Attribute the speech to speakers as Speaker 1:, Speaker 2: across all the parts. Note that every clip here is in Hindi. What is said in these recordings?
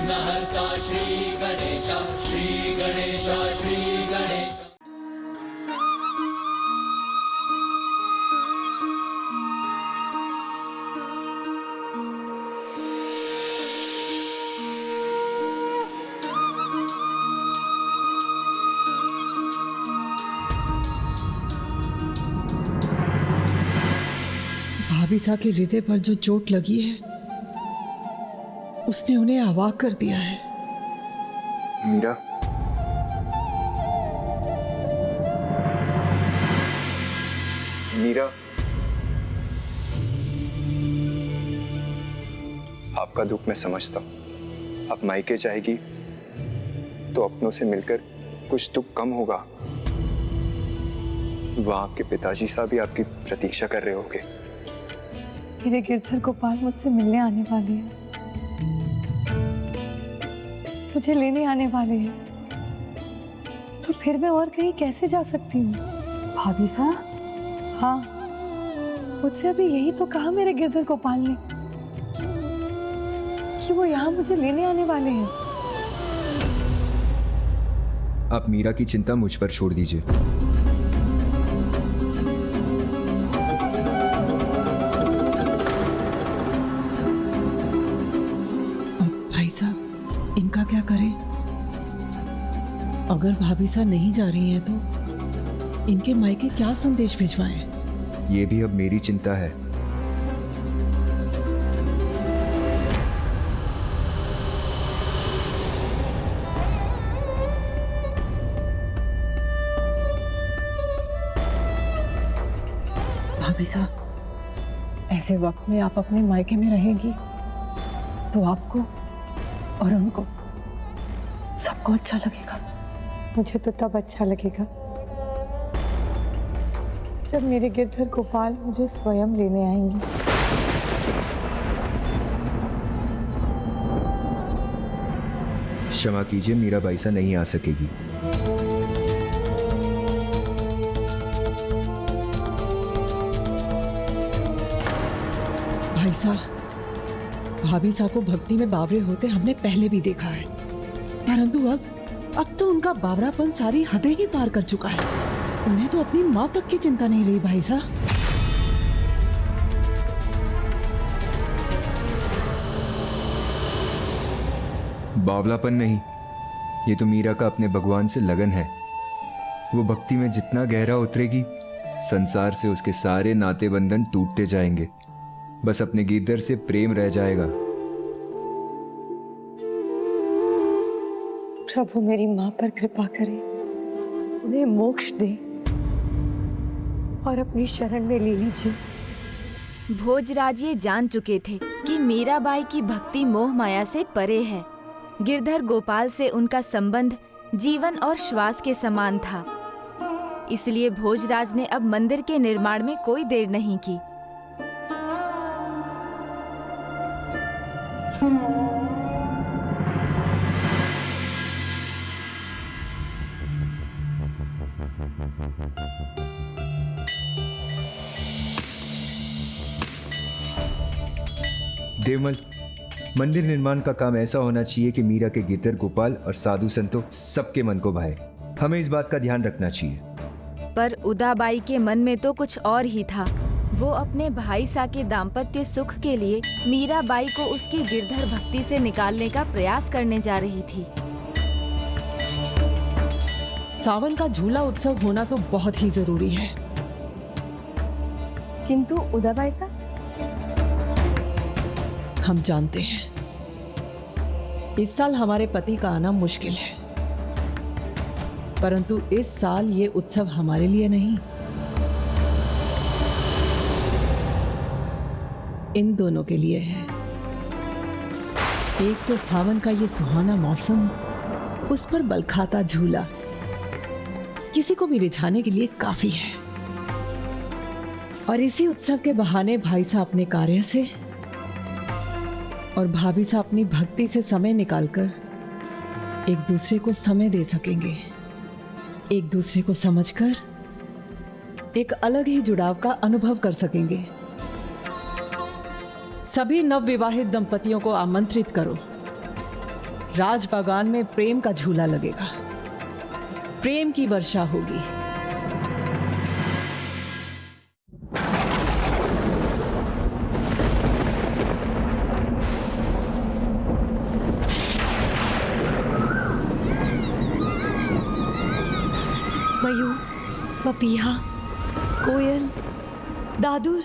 Speaker 1: विघ्नहर्ता श्री गणेश, श्री गणेश, श्री गणेश।
Speaker 2: भाभीसा के हृदय पर जो चोट लगी है उसने उन्हें अवाक कर दिया है।
Speaker 3: मीरा, मीरा, आपका दुख मैं समझता हूं। आप मायके जाएगी तो अपनों से मिलकर कुछ दुख कम होगा। वहां आपके पिताजी साहब भी आपकी प्रतीक्षा कर रहे होंगे।
Speaker 4: मेरे गिरधर गोपाल मुझसे मिलने आने वाले हैं, मुझे लेने आने वाले हैं, तो फिर मैं और कहीं कैसे जा सकती हूँ? भाभी साहब, हाँ, मुझसे अभी यही तो कहा मेरे गिरधर गोपाल ने कि वो यहाँ मुझे लेने आने वाले हैं।
Speaker 3: आप मीरा की चिंता मुझ पर छोड़ दीजिए।
Speaker 2: इनका क्या करें? अगर भाभीसा नहीं जा रही हैं तो इनके मायके क्या संदेश भिजवाएं?
Speaker 3: ये भी अब मेरी चिंता है।
Speaker 4: भाभीसा, ऐसे वक्त में आप अपने मायके में रहेंगी तो आपको और उनको सबको अच्छा लगेगा। मुझे तो तब अच्छा लगेगा जब मेरे गिरधर गोपाल मुझे स्वयं लेने आएंगे।
Speaker 3: क्षमा कीजिए, मीरा बाईसा नहीं आ सकेगी।
Speaker 2: भाई साहब, भाभीसा को भक्ति में बावरे होते हमने पहले भी देखा है, परंतु अब तो उनका बावरापन सारी हदें ही पार कर चुका है। उन्हें तो अपनी माँ तक की चिंता नहीं रही। भाई साहब,
Speaker 3: बावलापन नहीं, ये तो मीरा का अपने भगवान से लगन है। वो भक्ति में जितना गहरा उतरेगी, संसार से उसके सारे नाते बंधन टूटते जाएंगे। बस अपने गिरधर से प्रेम रह जाएगा।
Speaker 4: प्रभु मेरी मां पर कृपा करें, उन्हें मोक्ष दे और अपनी शरण में ले लीजिए।
Speaker 5: भोजराज ये जान चुके थे कि मीराबाई की भक्ति मोह माया से परे है। गिरधर गोपाल से उनका संबंध जीवन और श्वास के समान था। इसलिए भोजराज ने अब मंदिर के निर्माण में कोई देर नहीं की।
Speaker 3: देवमल, मंदिर निर्माण का काम ऐसा होना चाहिए कि मीरा के गिरधर गोपाल और साधु संतों सबके मन को भाए। हमें इस बात का ध्यान रखना चाहिए।
Speaker 5: पर उदाबाई के मन में तो कुछ और ही था। वो अपने भाई सा के दाम्पत्य सुख के लिए मीराबाई को उसकी गिरधर भक्ति से निकालने का प्रयास करने जा रही थी।
Speaker 2: सावन का झूला उत्सव होना तो बहुत ही जरूरी है।
Speaker 6: किंतु उदाबाई सा,
Speaker 2: हम जानते हैं इस साल हमारे पति का आना मुश्किल है, परंतु इस साल ये उत्सव हमारे लिए नहीं, इन दोनों के लिए है। एक तो सावन का ये सुहाना मौसम, उस पर बलखाता झूला किसी को भी रिझाने के लिए काफी है। और इसी उत्सव के बहाने भाई साहब अपने कार्य से और भाभी साहब अपनी भक्ति से समय निकालकर एक दूसरे को समय दे सकेंगे, एक दूसरे को समझकर एक अलग ही जुड़ाव का अनुभव कर सकेंगे। सभी नवविवाहित दंपतियों को आमंत्रित करो राज बागान में प्रेम का झूला लगेगा, प्रेम की वर्षा होगी।
Speaker 4: मयूर, पपीहा, कोयल, दादुर,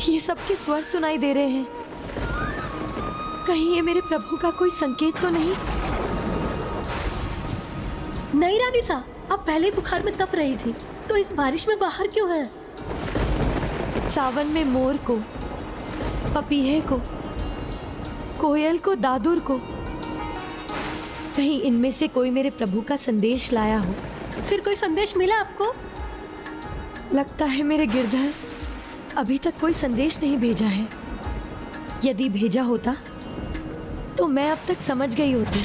Speaker 4: ये सबके स्वर सुनाई दे रहे हैं। कहीं ये मेरे प्रभु का कोई संकेत तो नहीं?
Speaker 6: नहीं रानीसा, आप पहले बुखार में तप रही थी, तो इस बारिश में बाहर क्यों है?
Speaker 4: सावन में मोर को, पपीहे को, कोयल को, दादुर को, कहीं इनमें से कोई मेरे प्रभु का संदेश लाया हो।
Speaker 6: फिर कोई संदेश मिला आपको?
Speaker 4: लगता है मेरे गिरधर अभी तक कोई संदेश नहीं भेजा है। यदि भेजा होता तो मैं अब तक समझ गई होती।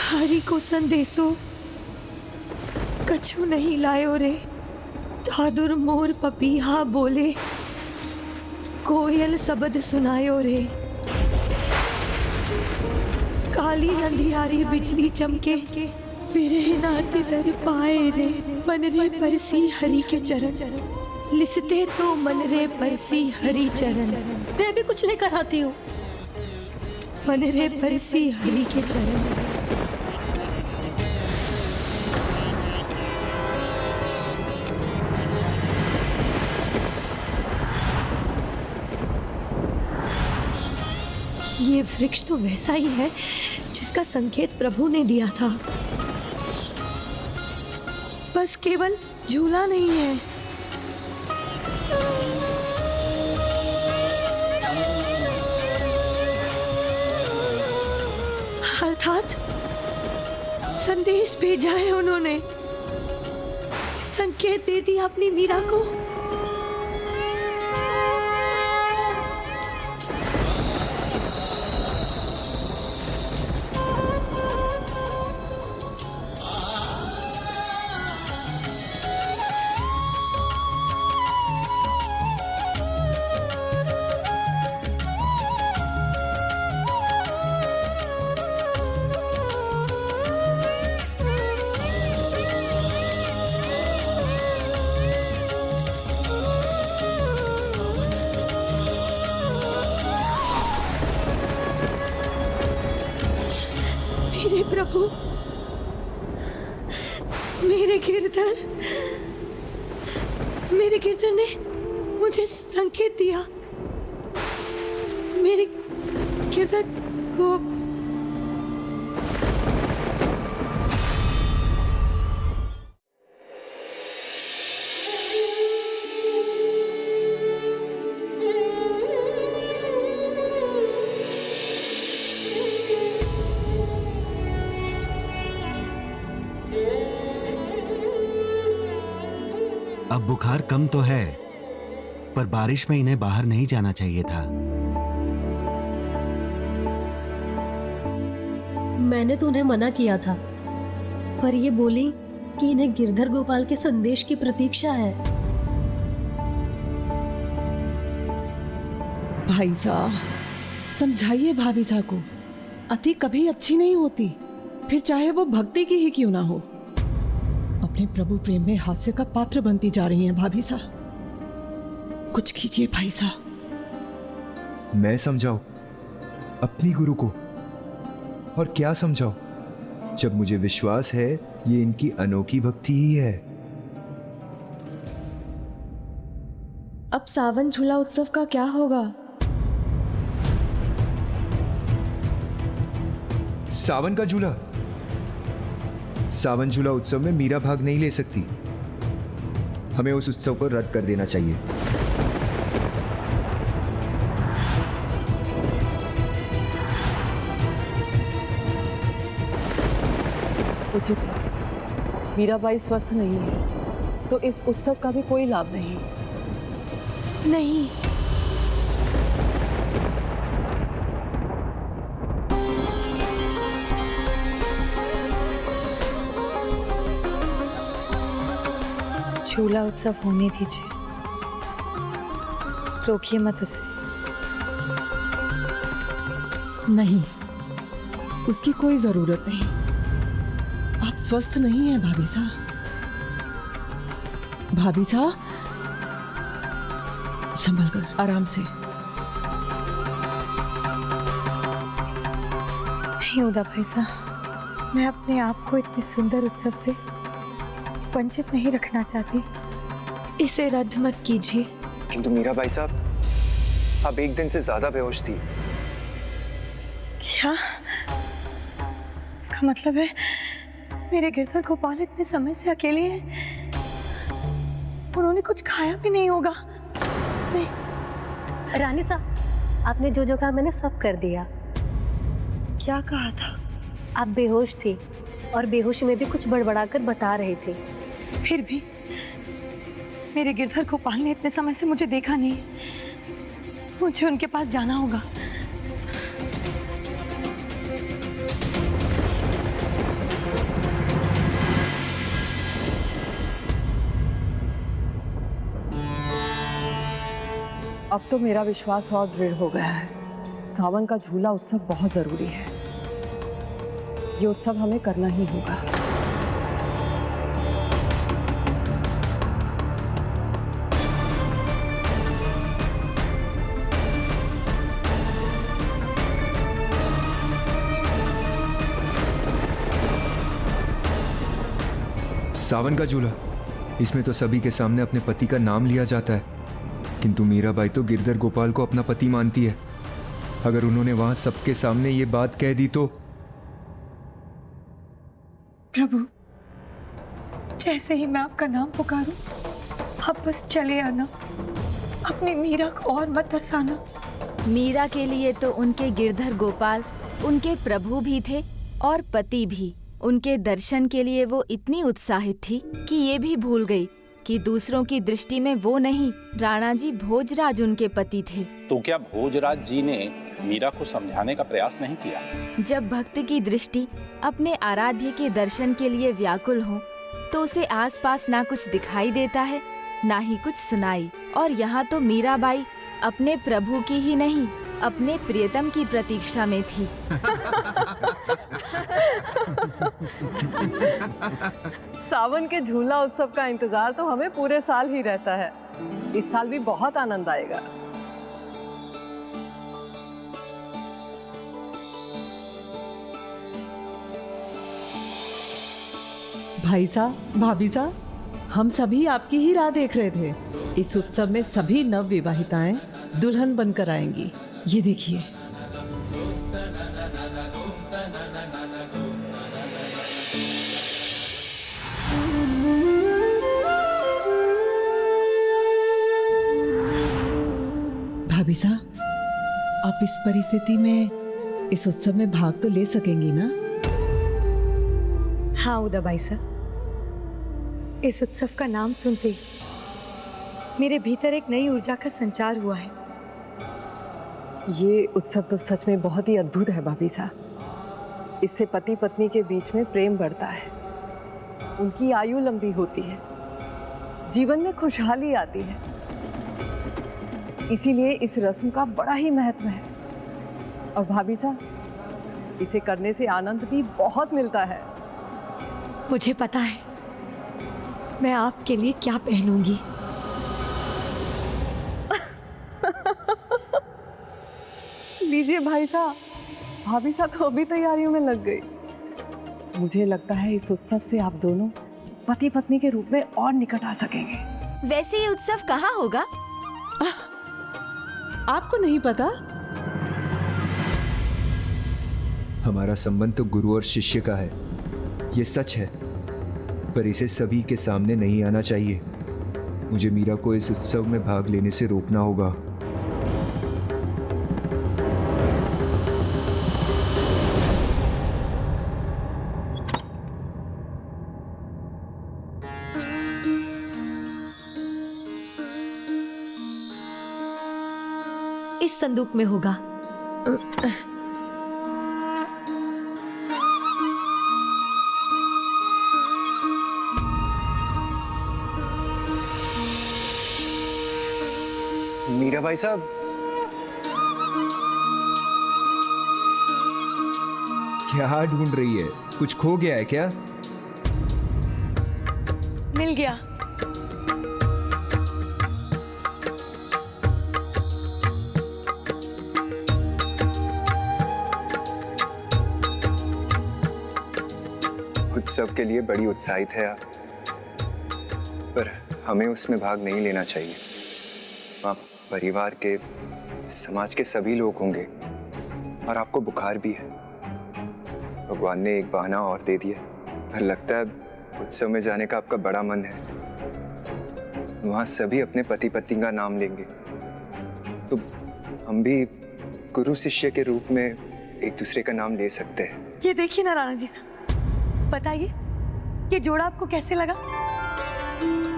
Speaker 4: हरि को संदेशो कछु नहीं लायो रे, दादुर मोर पपीहा बोले, कोयल शब्द सुनायो रे। काली अंधियारी बिजली चमके, बिरह नाते दर पाए रे। मन रे परसी हरि के चरण, लिसते तो मन रे परसी हरि चरण।
Speaker 6: मैं भी कुछ लेकर आती हूँ।
Speaker 4: मन रे परसी हरि के चरण। ये वृक्ष तो वैसा ही है जिसका संकेत प्रभु ने दिया था, बस केवल झूला नहीं है। अर्थात संदेश भेजा है उन्होंने, संकेत दे दिया अपनी मीरा को। मेरे प्रभु, मेरे गिरधर ने मुझे संकेत दिया। मेरे गिरधर को
Speaker 7: अब बुखार कम तो है, पर बारिश में इन्हें बाहर नहीं जाना चाहिए था।
Speaker 6: मैंने तो उन्हें मना किया था, पर ये बोली कि इन्हें गिरधर गोपाल के संदेश की प्रतीक्षा है।
Speaker 2: भाई साहब, समझाइए भाभी साहब को, अति कभी अच्छी नहीं होती, फिर चाहे वो भक्ति की ही क्यों ना हो। अपने प्रभु प्रेम में हास्य का पात्र बनती जा रही हैं भाभी साहब। कुछ कीजिए भाई साहब।
Speaker 3: मैं समझाऊं अपनी गुरु को? और क्या समझाऊं, जब मुझे विश्वास है ये इनकी अनोखी भक्ति ही है।
Speaker 6: अब सावन झूला उत्सव का क्या होगा?
Speaker 3: सावन का झूला? सावन झूला उत्सव में मीरा भाग नहीं ले सकती। हमें उस उत्सव को रद्द कर देना चाहिए।
Speaker 2: उचित है, मीराबाई स्वस्थ नहीं है तो इस उत्सव का भी कोई लाभ नहीं।
Speaker 4: नहीं, झूला उत्सव होने दीजिए, रोकिए मत उसे।
Speaker 2: नहीं, उसकी कोई जरूरत नहीं। आप स्वस्थ नहीं हैं भाभी साहब। भाभी साहब, संभल कर, आराम से।
Speaker 4: नहीं उदा भाई साहब, मैं अपने आप को इतने सुंदर उत्सव से वंचित नहीं रखना चाहती। इसे रद्द मत कीजिए।
Speaker 3: किंतु मीरा भाई साहब, आप एक दिन से ज्यादा बेहोश थी।
Speaker 4: क्या? इसका मतलब है मेरे गिरधर गोपाल इतने समय से अकेले हैं। उन्होंने कुछ खाया भी नहीं होगा। नहीं।
Speaker 6: रानी साहब, आपने जो जो कहा मैंने सब कर दिया।
Speaker 4: क्या कहा था?
Speaker 6: आप बेहोश थी और बेहोशी में भी कुछ बड़बड़ाकर बता रहे थे।
Speaker 4: फिर भी मेरे गिरधर गोपाल ने इतने समय से मुझे देखा नहीं। मुझे उनके पास जाना होगा।
Speaker 2: अब तो मेरा विश्वास और दृढ़ हो गया है। सावन का झूला उत्सव बहुत जरूरी है। ये उत्सव हमें करना ही होगा।
Speaker 3: सावन का झूला, इसमें तो सभी के सामने अपने पति का नाम लिया जाता है, किंतु मीराबाई तो गिरधर गोपाल को अपना पति मानती है। अगर उन्होंने वहां सबके सामने ये बात कह दी तो?
Speaker 4: प्रभु, जैसे ही मैं आपका नाम पुकारूं, आप बस चले आना। अपनी मीरा को और मत तरसाना।
Speaker 5: मीरा के लिए तो उनके गिरधर गोपाल उनके प्रभु भी थे और पति भी। उनके दर्शन के लिए वो इतनी उत्साहित थी कि ये भी भूल गई कि दूसरों की दृष्टि में वो नहीं, राणा जी भोजराज उनके पति थे।
Speaker 8: तो क्या भोजराज जी ने मीरा को समझाने का प्रयास नहीं किया?
Speaker 5: जब भक्त की दृष्टि अपने आराध्य के दर्शन के लिए व्याकुल हो, तो उसे आसपास ना कुछ दिखाई देता है, ना ही कुछ सुनाई। और यहाँ तो मीराबाई अपने प्रभु की ही नहीं, अपने प्रियतम की प्रतीक्षा में थी।
Speaker 2: सावन के झूला उत्सव का इंतजार तो हमें पूरे साल ही रहता है। इस साल भी बहुत आनंद आएगा। भाई साहब, भाभी साहब, हम सभी आपकी ही राह देख रहे थे। इस उत्सव में सभी नव विवाहिताएं दुल्हन बनकर आएंगी। ये देखिए। भाभी साहब, आप इस परिस्थिति में इस उत्सव में भाग तो ले सकेंगी ना?
Speaker 4: हाँ उदाबाई साहब, इस उत्सव का नाम सुनते ही मेरे भीतर एक नई ऊर्जा का संचार हुआ है।
Speaker 2: ये उत्सव तो सच में बहुत ही अद्भुत है भाभी साहब। इससे पति पत्नी के बीच में प्रेम बढ़ता है, उनकी आयु लंबी होती है, जीवन में खुशहाली आती है। इसीलिए इस रस्म का बड़ा ही महत्व है। और भाभी साहब, इसे करने से आनंद भी बहुत मिलता है।
Speaker 4: मुझे पता है मैं आपके लिए क्या पहनूंगी।
Speaker 2: लीजिए भाई साहब, भाभी साहब तो अभी तैयारियों में लग गई। मुझे लगता है इस उत्सव से आप दोनों पति पत्नी के रूप में और निकट आ सकेंगे।
Speaker 5: वैसे ये उत्सव कहाँ होगा?
Speaker 2: आपको नहीं पता?
Speaker 3: हमारा संबंध तो गुरु और शिष्य का है, ये सच है, पर इसे सभी के सामने नहीं आना चाहिए। मुझे मीरा को इस उत्सव में भाग लेने से रोकना होगा।
Speaker 6: इस संदूक में होगा।
Speaker 3: मीरा भाई साहब, क्या ढूंढ रही है? कुछ खो गया है क्या?
Speaker 4: मिल गया।
Speaker 3: उत्सव के लिए बड़ी उत्साहित है आप, पर हमें उसमें भाग नहीं लेना चाहिए। आप परिवार के, समाज के सभी लोग होंगे और आपको बुखार भी है। भगवान ने एक बहाना और दे दिया है। लगता है उत्सव में जाने का आपका बड़ा मन है। वहां सभी अपने पति पत्नी का नाम लेंगे, तो हम भी गुरु शिष्य के रूप में एक दूसरे का नाम ले सकते हैं।
Speaker 4: ये देखिए ना राणा जी साहब, बताइए ये जोड़ा आपको कैसे लगा?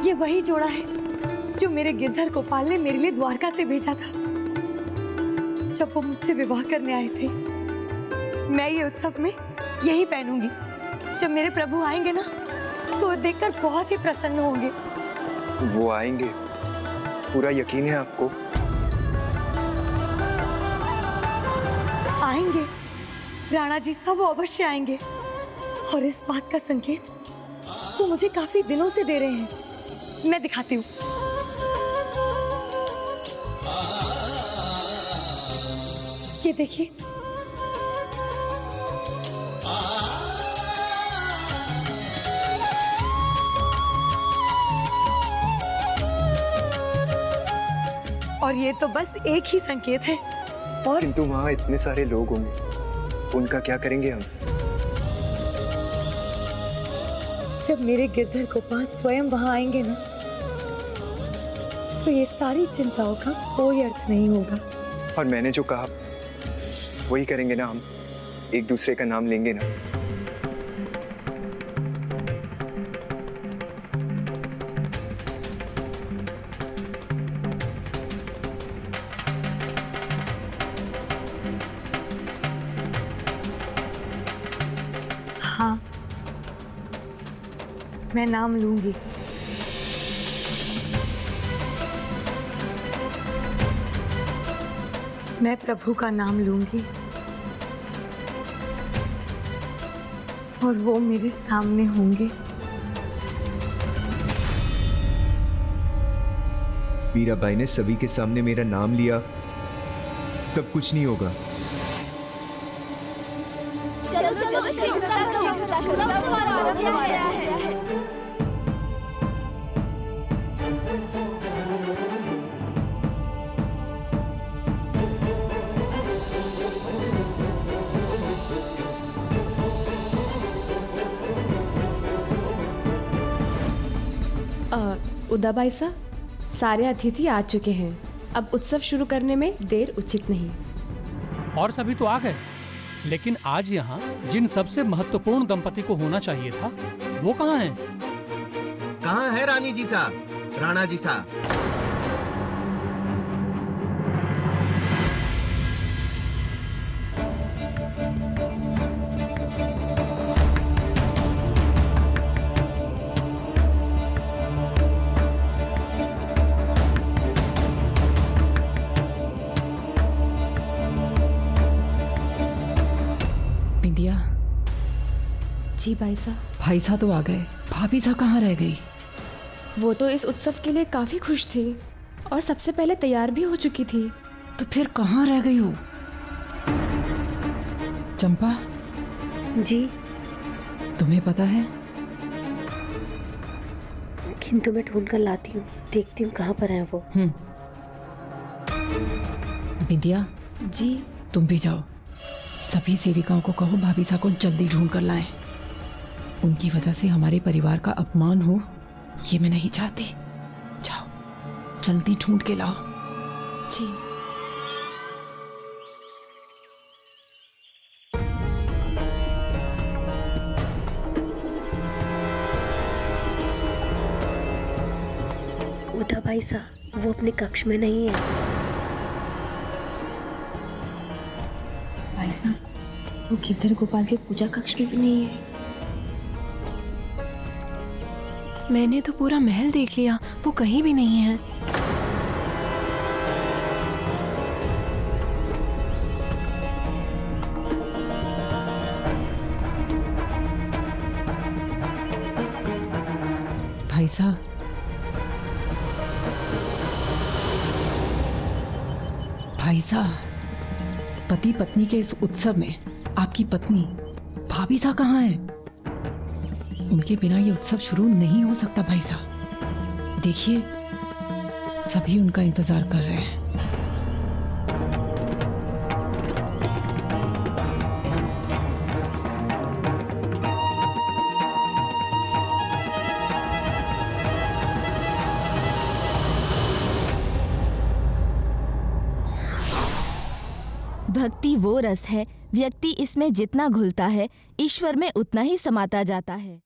Speaker 4: ये वही जोड़ा है जो मेरे गिरधर गोपाल ने मेरे लिए द्वारका से भेजा था जब वो मुझसे विवाह करने आए थे। मैं ये उत्सव में यही पहनूंगी। जब मेरे प्रभु आएंगे ना तो देखकर बहुत ही प्रसन्न होंगे।
Speaker 3: वो आएंगे, पूरा यकीन है आपको?
Speaker 4: आएंगे राणा जी साहब, वो अवश्य आएंगे। और इस बात का संकेत वो मुझे काफी दिनों से दे रहे हैं। मैं दिखाती हूँ। ये देखिए, और ये तो बस एक ही संकेत है। और
Speaker 3: किंतु वहां इतने सारे लोग होंगे, उनका क्या करेंगे हम?
Speaker 4: जब मेरे गिरधर गोपाल स्वयं वहां आएंगे ना तो ये सारी चिंताओं का कोई अर्थ नहीं होगा।
Speaker 3: और मैंने जो कहा वही करेंगे ना हम, एक दूसरे का नाम लेंगे ना।
Speaker 4: हाँ, मैं नाम लूंगी। मैं प्रभु का नाम लूंगी और वो मेरे सामने होंगे।
Speaker 3: मीराबाई ने सभी के सामने मेरा नाम लिया, तब कुछ नहीं होगा।
Speaker 9: उदाबाई साहब, सारे अतिथि आ चुके हैं। अब उत्सव शुरू करने में देर उचित नहीं।
Speaker 10: और सभी तो आ गए, लेकिन आज यहाँ जिन सबसे महत्वपूर्ण दंपति को होना चाहिए था वो कहाँ हैं?
Speaker 7: कहाँ है रानी जी साहब, राणा जी साहब?
Speaker 2: बिंदिया,
Speaker 9: जी भाई साहब।
Speaker 2: भाई साहब तो आ गए, भाभी साहब कहाँ रह गई?
Speaker 9: वो तो इस उत्सव के लिए काफी खुश थी और सबसे पहले तैयार भी हो चुकी थी।
Speaker 2: तो फिर कहाँ रह गई हो? चंपा
Speaker 6: जी,
Speaker 2: तुम्हें पता है?
Speaker 6: किंतु मैं ढूंढ कर लाती हूँ, देखती हूँ कहाँ पर है वो।
Speaker 2: बिंदिया
Speaker 9: जी,
Speaker 2: तुम भी जाओ, सभी सेविकाओं को कहो भाभी साहब को जल्दी ढूंढ कर लाएं। उनकी वजह से हमारे परिवार का अपमान हो, ये मैं नहीं चाहती। जाओ, जल्दी ढूंढ के लाओ।
Speaker 9: जी।
Speaker 6: उदाबाई साहब, वो अपने कक्ष में नहीं है।
Speaker 11: भाई साहब, वो गिरधर गोपाल के पूजा कक्ष में भी नहीं है।
Speaker 9: मैंने तो पूरा महल देख लिया, वो कहीं भी नहीं है।
Speaker 2: भाई साहब, भाई साहब, पति पत्नी के इस उत्सव में आपकी पत्नी भाभी साहब कहाँ है? उनके बिना ये उत्सव शुरू नहीं हो सकता भाई साहब। देखिए, सभी उनका इंतजार कर रहे हैं।
Speaker 5: भक्ति वो रस है, व्यक्ति इसमें जितना घुलता है, ईश्वर में उतना ही समाता जाता है।